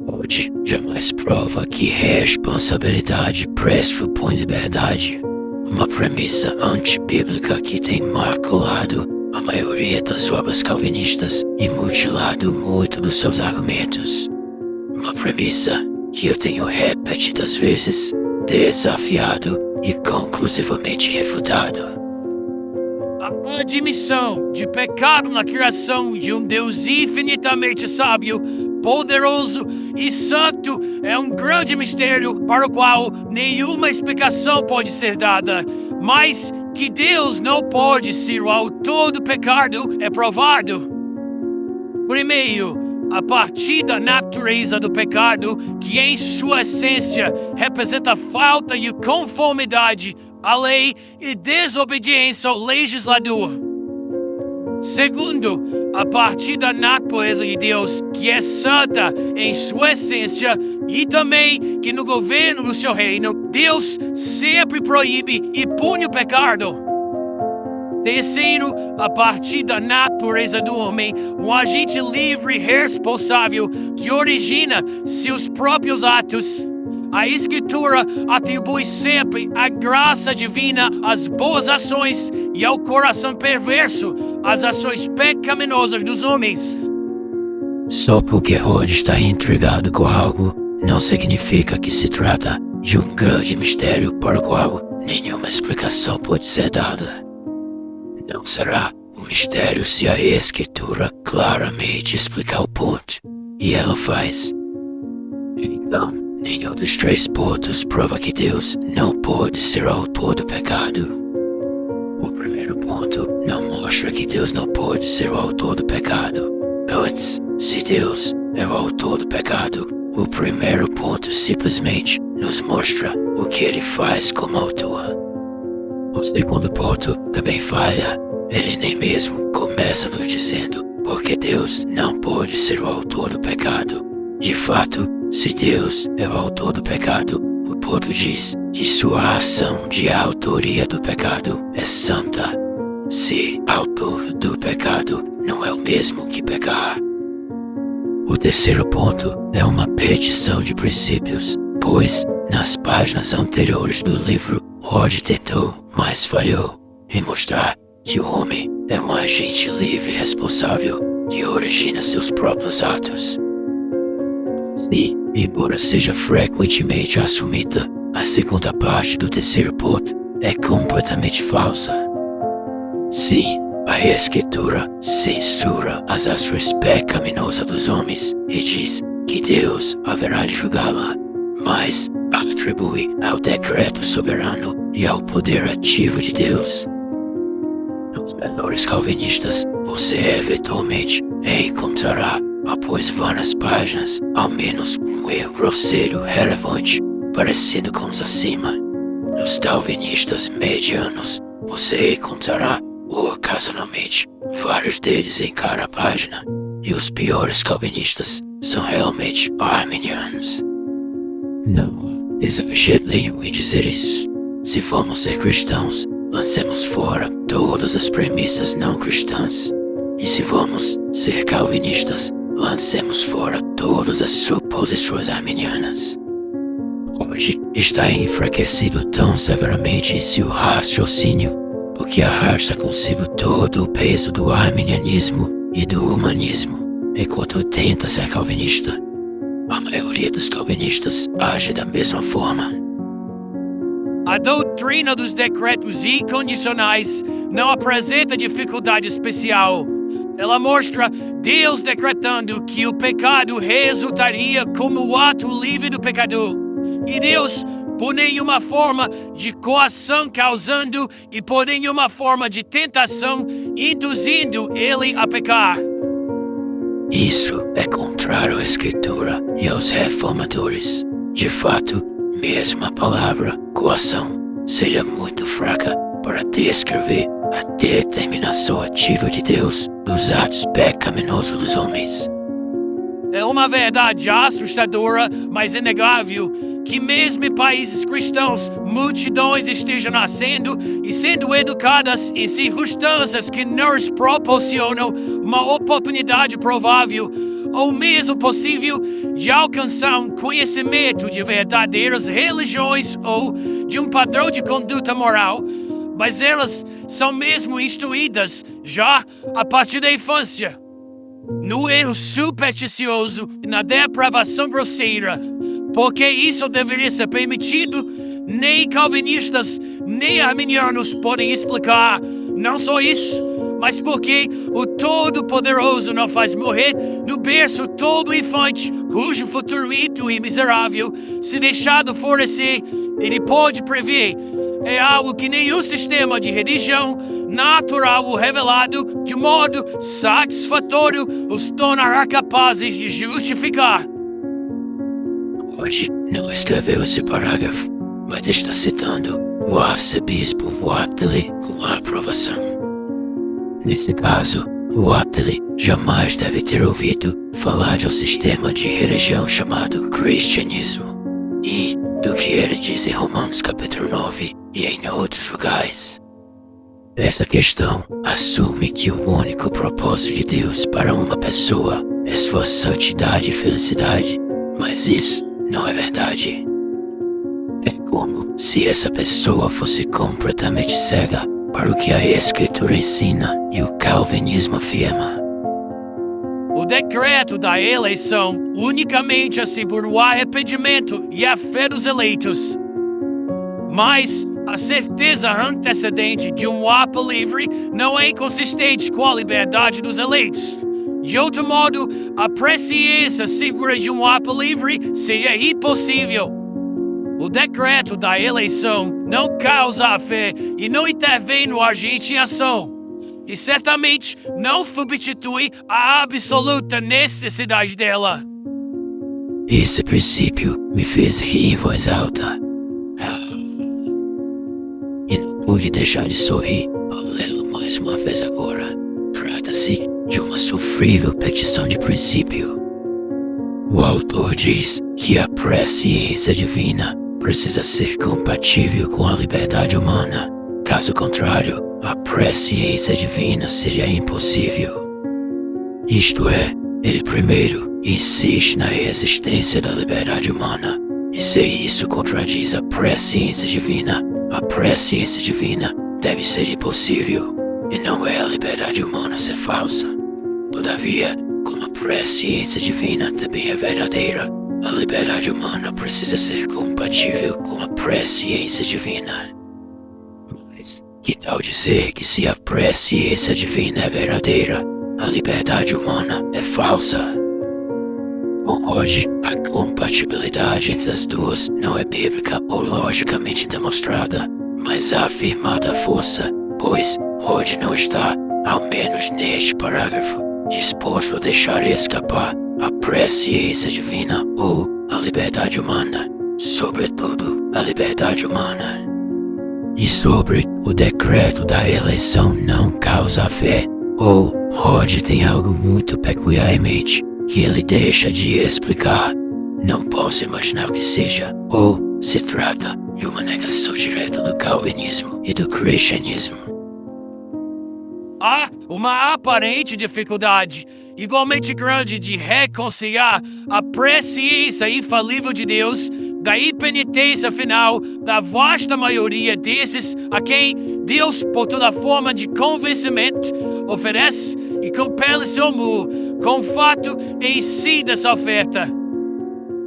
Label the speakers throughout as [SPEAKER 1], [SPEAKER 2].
[SPEAKER 1] Pode jamais prova que responsabilidade pressupõe liberdade. Uma premissa antibíblica que tem maculado a maioria das obras calvinistas e mutilado muito dos seus argumentos. Uma premissa que eu tenho repetidas vezes desafiado e conclusivamente refutado.
[SPEAKER 2] A admissão de pecado na criação de um Deus infinitamente sábio, poderoso e santo é um grande mistério para o qual nenhuma explicação pode ser dada. Mas que Deus não pode ser o autor do pecado é provado. Primeiro, a partir da natureza do pecado, que em sua essência representa falta de conformidade à lei e desobediência ao legislador. Segundo, a partir da natureza de Deus, que é santa em sua essência, e também que no governo do seu reino, Deus sempre proíbe e pune o pecado. Terceiro, a partir da natureza do homem, um agente livre e responsável que origina seus próprios atos. A Escritura atribui sempre a graça divina às boas ações e ao coração perverso às ações pecaminosas dos homens.
[SPEAKER 1] Só porque Rod está intrigado com algo, não significa que se trata de um grande mistério para o qual nenhuma explicação pode ser dada. Não será um mistério se a Escritura claramente explicar o ponto, e ela faz. Então, nenhum dos três pontos prova que Deus não pode ser o autor do pecado. O primeiro ponto não mostra que Deus não pode ser o autor do pecado. Antes, se Deus é o autor do pecado, o primeiro ponto simplesmente nos mostra o que ele faz como autor. O segundo ponto também falha. Ele nem mesmo começa nos dizendo porque Deus não pode ser o autor do pecado. De fato, se Deus é o autor do pecado, o ponto diz que sua ação de autoria do pecado é santa. Se autor do pecado não é o mesmo que pecar. O terceiro ponto é uma petição de princípios, pois nas páginas anteriores do livro, Rod tentou, mas falhou, em mostrar que o homem é um agente livre e responsável que origina seus próprios atos. Sim, embora seja frequentemente assumida, a segunda parte do terceiro ponto é completamente falsa. Sim, a Escritura censura as ações pecaminosas dos homens e diz que Deus haverá de julgá-la, mas atribui ao decreto soberano e ao poder ativo de Deus. Nos melhores calvinistas, você eventualmente encontrará, após várias páginas, ao menos um erro grosseiro relevante, parecido com os acima. Nos calvinistas medianos, você encontrará, ocasionalmente, vários deles em cada página, e os piores calvinistas são realmente arminianos. Não exagero nenhum em dizer isso. Se formos ser cristãos, lancemos fora todas as premissas não cristãs. E se vamos ser calvinistas, lancemos fora todas as suposições arminianas. Hoje está enfraquecido tão severamente em seu raciocínio, porque arrasta consigo todo o peso do arminianismo e do humanismo, enquanto tenta ser calvinista. A maioria dos calvinistas age da mesma forma.
[SPEAKER 2] A doutrina dos decretos incondicionais não apresenta dificuldade especial. Ela mostra Deus decretando que o pecado resultaria como o ato livre do pecador. E Deus, por nenhuma forma de coação causando e por nenhuma forma de tentação induzindo ele a pecar.
[SPEAKER 1] Isso é contrário à Escritura e aos reformadores. De fato, mesmo a palavra coação seria muito fraca para descrever a determinação ativa de Deus dos atos pecaminosos dos homens.
[SPEAKER 2] É uma verdade assustadora, mas inegável, que mesmo em países cristãos, multidões estejam nascendo e sendo educadas em circunstâncias que nos proporcionam uma oportunidade provável, ou mesmo possível de alcançar um conhecimento de verdadeiras religiões ou de um padrão de conduta moral, mas elas são mesmo instruídas já a partir da infância, no erro supersticioso e na depravação grosseira, porque isso deveria ser permitido. Nem calvinistas, nem arminianos podem explicar. Não só isso, mas porque o Todo-Poderoso não faz morrer no berço todo infante, cujo futuro íntimo e miserável, se deixado florescer, ele pode prever. É algo que nenhum sistema de religião natural ou revelado de modo satisfatório os tornará capazes de justificar.
[SPEAKER 1] Hoje não escreveu esse parágrafo, mas está citando o arcebispo Whately com a aprovação. Nesse caso, Whately jamais deve ter ouvido falar de um sistema de religião chamado cristianismo e do que ele diz em Romanos capítulo 9 e em outros lugares. Essa questão assume que o único propósito de Deus para uma pessoa é sua santidade e felicidade, mas isso não é verdade. É como se essa pessoa fosse completamente cega para o que a Escritura ensina e o calvinismo afirma.
[SPEAKER 2] O decreto da eleição unicamente assegura o arrependimento e a fé dos eleitos. Mas a certeza antecedente de um Papa livre não é inconsistente com a liberdade dos eleitos. De outro modo, a presciência segura de um Papa livre seria impossível. O decreto da eleição não causa a fé e não intervém no agente em ação. E certamente não substitui a absoluta necessidade dela.
[SPEAKER 1] Esse princípio me fez rir em voz alta. E não pude deixar de sorrir ao lê-lo mais uma vez agora. Trata-se de uma sofrível petição de princípio. O autor diz que a presciência divina precisa ser compatível com a liberdade humana. Caso contrário, a presciência divina seria impossível. Isto é, ele primeiro insiste na existência da liberdade humana, e se isso contradiz a presciência divina deve ser impossível, e não é a liberdade humana ser falsa. Todavia, como a presciência divina também é verdadeira, a liberdade humana precisa ser compatível com a presciência divina. Mas que tal dizer que se a presciência divina é verdadeira, a liberdade humana é falsa? Concorde, a compatibilidade entre as duas não é bíblica ou logicamente demonstrada, mas afirmada à força, pois Rod não está, ao menos neste parágrafo, disposto a deixar escapar a presciência divina ou a liberdade humana, sobretudo a liberdade humana. E sobre o decreto da eleição não causa a fé, ou Rod tem algo muito peculiar em mente que ele deixa de explicar. Não posso imaginar o que seja, ou se trata de uma negação direta do calvinismo e do cristianismo.
[SPEAKER 2] Há uma aparente dificuldade igualmente grande de reconciliar a presciência infalível de Deus da impenitência final da vasta maioria desses a quem Deus, por toda forma de convencimento, oferece e compele seu amor com o fato em si dessa oferta.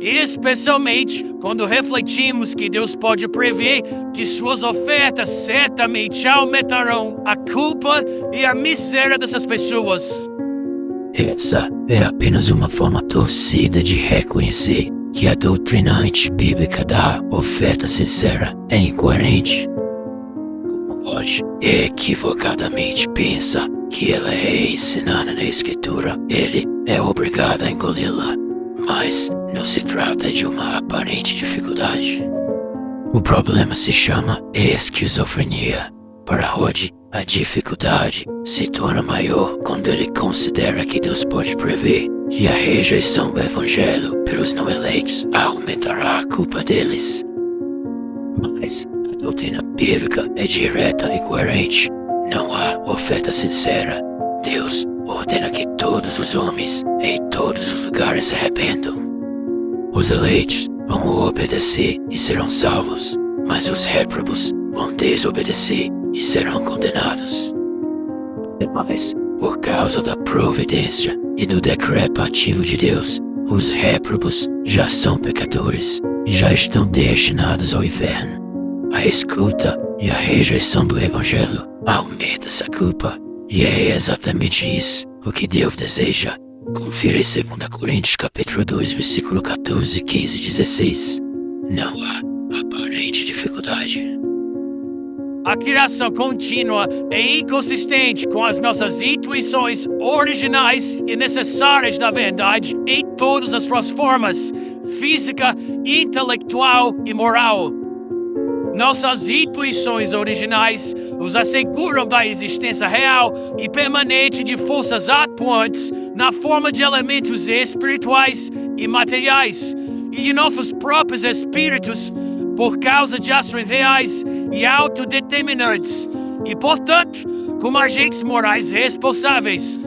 [SPEAKER 2] Especialmente quando refletimos que Deus pode prever que suas ofertas certamente aumentarão a culpa e a miséria dessas pessoas.
[SPEAKER 1] Essa é apenas uma forma torcida de reconhecer que a doutrina antibíblica da oferta sincera é incoerente. Como Rod equivocadamente pensa que ela é ensinada na Escritura, ele é obrigado a engoli-la. Mas não se trata de uma aparente dificuldade. O problema se chama esquizofrenia. Para Rod, a dificuldade se torna maior quando ele considera que Deus pode prever que a rejeição do Evangelho pelos não eleitos aumentará a culpa deles. Mas a doutrina bíblica é direta e coerente. Não há oferta sincera. Deus ordena que todos os homens em todos os lugares se arrependam. Os eleitos vão obedecer e serão salvos, mas os réprobos vão desobedecer e serão condenados. Demais, por causa da providência e do decreto ativo de Deus, os réprobos já são pecadores e já estão destinados ao inferno. A escuta e a rejeição do Evangelho aumenta essa culpa, e é exatamente isso o que Deus deseja. Confira em 2 Coríntios capítulo 2, versículo 14, 15 e 16. Não há aparente dificuldade.
[SPEAKER 2] A criação contínua é inconsistente com as nossas intuições originais e necessárias da verdade em todas as suas formas, física, intelectual e moral. Nossas intuições originais nos asseguram da existência real e permanente de forças atuantes na forma de elementos espirituais e materiais e de nossos próprios espíritos por causa de ações reais e autodeterminantes e, portanto, como agentes morais responsáveis.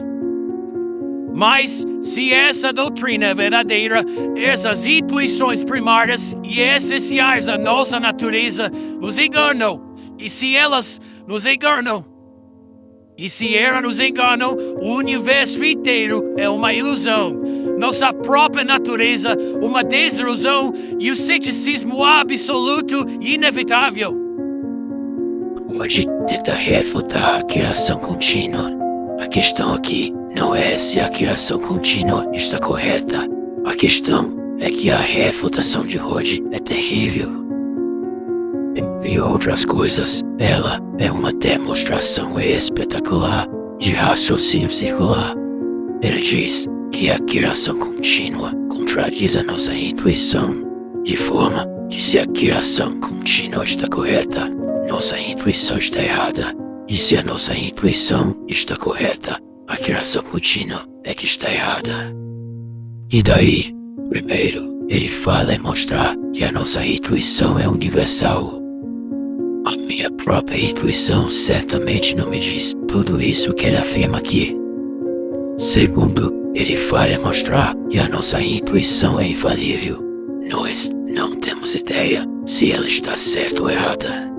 [SPEAKER 2] Mas, se essa doutrina é verdadeira, essas intuições primárias e essenciais à nossa natureza nos enganam. E se elas nos enganam, o universo inteiro é uma ilusão. Nossa própria natureza, uma desilusão e o ceticismo absoluto e inevitável.
[SPEAKER 1] Pode tentar refutar a criação contínua. A questão aqui não é se a criação contínua está correta. A questão é que a refutação de Rod é terrível. Entre outras coisas, ela é uma demonstração espetacular de raciocínio circular. Ele diz que a criação contínua contradiz a nossa intuição, de forma que se a criação contínua está correta, nossa intuição está errada. E se a nossa intuição está correta, a criação contínua é que está errada. E daí, primeiro, ele fala em mostrar que a nossa intuição é universal. A minha própria intuição certamente não me diz tudo isso que ele afirma aqui. Segundo, ele fala mostrar que a nossa intuição é infalível. Nós não temos ideia se ela está certa ou errada.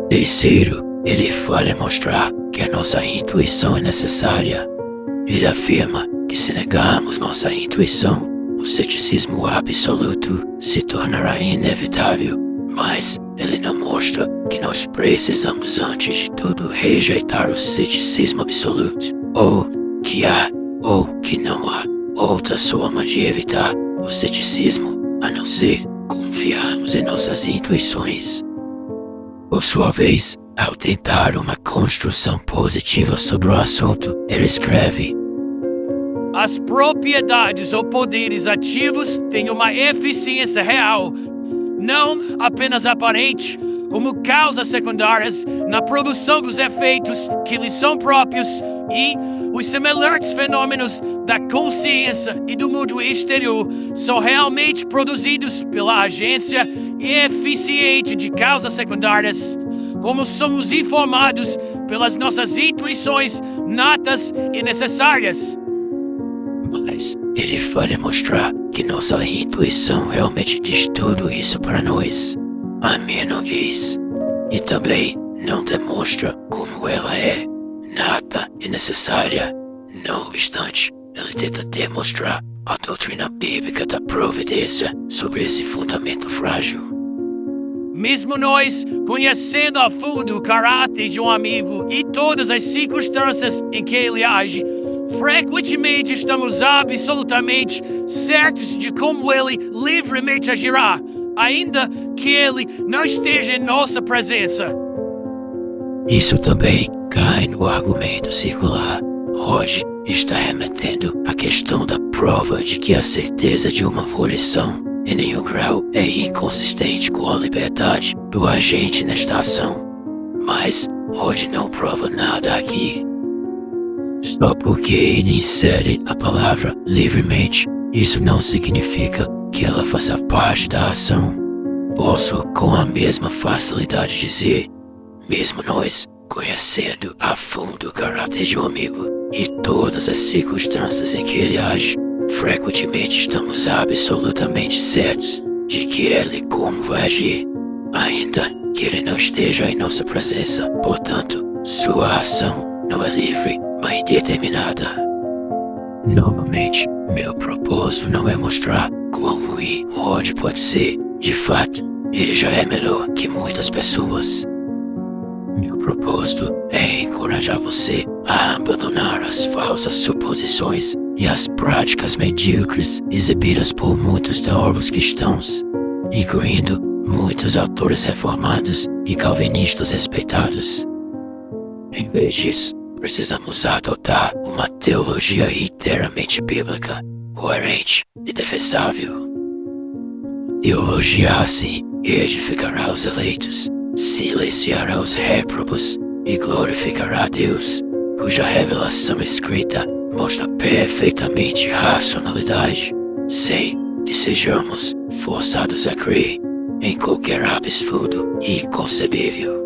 [SPEAKER 1] Terceiro, ele fala mostrar que a nossa intuição é necessária. Ele afirma que se negarmos nossa intuição, o ceticismo absoluto se tornará inevitável. Mas ele não mostra que nós precisamos antes de tudo rejeitar o ceticismo absoluto, ou que há ou que não há outra forma de evitar o ceticismo a não ser confiarmos em nossas intuições. Por sua vez, ao tentar uma construção positiva sobre o assunto, ele escreve:
[SPEAKER 2] as propriedades ou poderes ativos têm uma eficiência real, não apenas aparente, como causas secundárias na produção dos efeitos que lhes são próprios, e os semelhantes fenômenos da consciência e do mundo exterior são realmente produzidos pela agência eficiente de causas secundárias, como somos informados pelas nossas intuições natas e necessárias.
[SPEAKER 1] Mas ele vai mostrar que nossa intuição realmente diz tudo isso para nós. A minha não diz. E também não demonstra como ela é nata e necessária. Não obstante, ele tenta demonstrar a doutrina bíblica da providência sobre esse fundamento frágil.
[SPEAKER 2] Mesmo nós, conhecendo a fundo o caráter de um amigo e todas as circunstâncias em que ele age, frequentemente estamos absolutamente certos de como ele livremente agirá, ainda que ele não esteja em nossa presença.
[SPEAKER 1] Isso também cai no argumento circular. Rod está remetendo à questão da prova de que a certeza de uma volição em nenhum grau é inconsistente com a liberdade do agente nesta ação. Mas Rod não prova nada aqui. Só porque ele insere a palavra livremente, isso não significa que ela faça parte da ação. Posso com a mesma facilidade dizer, mesmo nós, conhecendo a fundo o caráter de um amigo e todas as circunstâncias em que ele age, frequentemente estamos absolutamente certos de que ele e como vai agir, ainda que ele não esteja em nossa presença. Portanto, sua ação não é livre, mas determinada. Novamente, meu propósito não é mostrar quão ruim Rod pode ser. De fato, ele já é melhor que muitas pessoas. Meu propósito é encorajar você a abandonar as falsas suposições e as práticas medíocres exibidas por muitos teólogos cristãos, incluindo muitos autores reformados e calvinistas respeitados. Em vez disso, precisamos adotar uma teologia inteiramente bíblica, coerente e defensável. Teologia assim edificará os eleitos, silenciará os réprobos e glorificará a Deus, cuja revelação escrita mostra perfeitamente racionalidade, sem que sejamos forçados a crer em qualquer absurdo e inconcebível.